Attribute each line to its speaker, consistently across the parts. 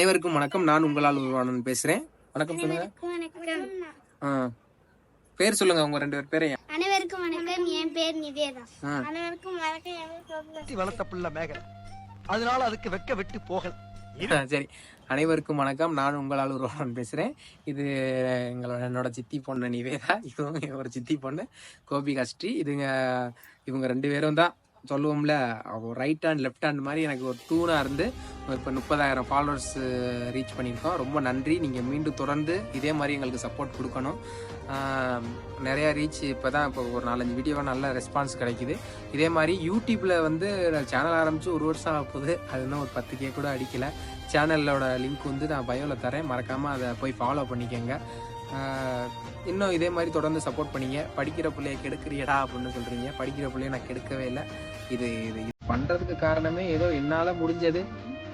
Speaker 1: அனைவருக்கும் வணக்கம். நான் உங்களால் உருவானன் பேசுறேன். வணக்கம் சொல்லுங்க. பேர் சொல்லுங்க உங்க 2 பேர் பேரையும்.
Speaker 2: அனைவருக்கும் வணக்கம். என் பேர் நிவேதா. அனைவருக்கும் வணக்கம். என் பேர்
Speaker 3: வளர்த்த புள்ள மேகன். அதனால அதுக்கு வெக்க விட்டு போகல.
Speaker 1: சரி, அனைவருக்கும் வணக்கம். நான் உங்களால் உருவானன் பேசுறேன். இது என்னோட சித்தி பொண்ணு நிவேதா. இதுவும் ஒரு சித்தி பொண்ணு கோபிகா ஸ்ரீ. இவங்க 2 பேரும் தான் சொல்லுவோம்ல, ரைட் ஹேண்ட் லெஃப்ட் ஹேண்ட் மாதிரி எனக்கு ஒரு தூணா இருந்து இப்போ 30,000 ஃபாலோவர்ஸ் ரீச் பண்ணியிருக்கோம். ரொம்ப நன்றி. நீங்கள் மீண்டும் தொடர்ந்து இதே மாதிரி எங்களுக்கு சப்போர்ட் கொடுக்கணும். நிறையா ரீச் இப்போ ஒரு 4-5 வீடியோ நல்ல ரெஸ்பான்ஸ் கிடைக்குது. இதே மாதிரி யூடியூப்பில் சேனல் ஆரம்பித்து 1 வருஷம் ஆக போகுது. அது இன்னும் ஒரு 10K கூட அடிக்கலை. சேனலோட லிங்க் நான் பயோவில் தரேன், மறக்காமல் அதை போய் ஃபாலோ பண்ணிக்கோங்க. இன்னும் இதே மாதிரி தொடர்ந்து சப்போர்ட் பண்ணிங்க. படிக்கிற பிள்ளைய கெடுக்கிறியடா அப்படின்னு சொல்கிறீங்க. படிக்கிற பிள்ளைய நான் கெடுக்கவே இல்லை. இது பண்ணுறதுக்கு காரணமே ஏதோ என்னால் முடிஞ்சது.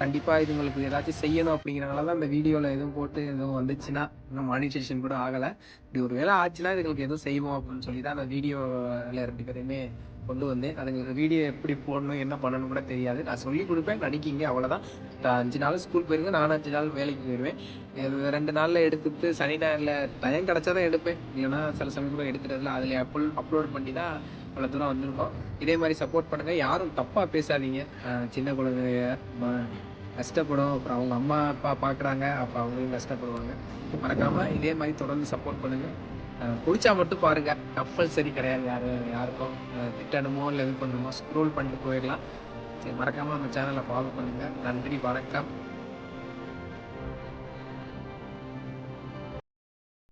Speaker 1: கண்டிப்பாக இதுங்களுக்கு ஏதாச்சும் செய்யணும் அப்படிங்கிறனால தான் இந்த வீடியோவில் எதுவும் போட்டு எதுவும் வந்துச்சுன்னா, இன்னும் மானிட்டேஷன் கூட ஆகலை. இப்படி ஒரு வேலை ஆச்சுன்னா இதுங்களுக்கு எதுவும் செய்வோம் அப்படின்னு சொல்லி தான் அந்த வீடியோவில் 2 பேரையுமே கொண்டு வந்தேன். அதுங்களுக்கு வீடியோ எப்படி போடணும் என்ன பண்ணணும் கூட தெரியாது. நான் சொல்லி கொடுப்பேன், நடிக்கிங்க, அவ்வளோதான். 5 நாள் ஸ்கூல் போயிருங்க, நானும் 5 நாள் வேலைக்கு போயிடுவேன். 2 நாளில் எடுத்துட்டு சனி ஞாயிறில் டைம் கிடச்சா தான் எடுப்பேன். இல்லைன்னா சில சமயம் கூட எடுத்துறதுல அதில் அப்லோட் பண்ணி தான் இவ்வளோ தூரம் வந்திருக்கோம். இதே மாதிரி சப்போர்ட் பண்ணுங்கள். யாரும் தப்பாக பேசாதீங்க. சின்ன குழந்தைங்க கஷ்டப்படும். அப்புறம் அவங்க அம்மா அப்பா பார்க்குறாங்க, அப்போ அவங்களும் கஷ்டப்படுவாங்க. மறக்காமல் இதே மாதிரி தொடர்ந்து சப்போர்ட் பண்ணுங்கள். பிடிச்சா மட்டும் பாருங்கள், கம்பல்சரி கிடையாது. யாருக்கும் திட்டணுமோ இல்லை இது பண்ணணுமோ ஸ்க்ரோல் பண்ணிட்டு போயிடலாம். சரி, மறக்காமல் நம்ம சேனலை ஃபாலோ பண்ணுங்கள். நன்றி, வணக்கம்.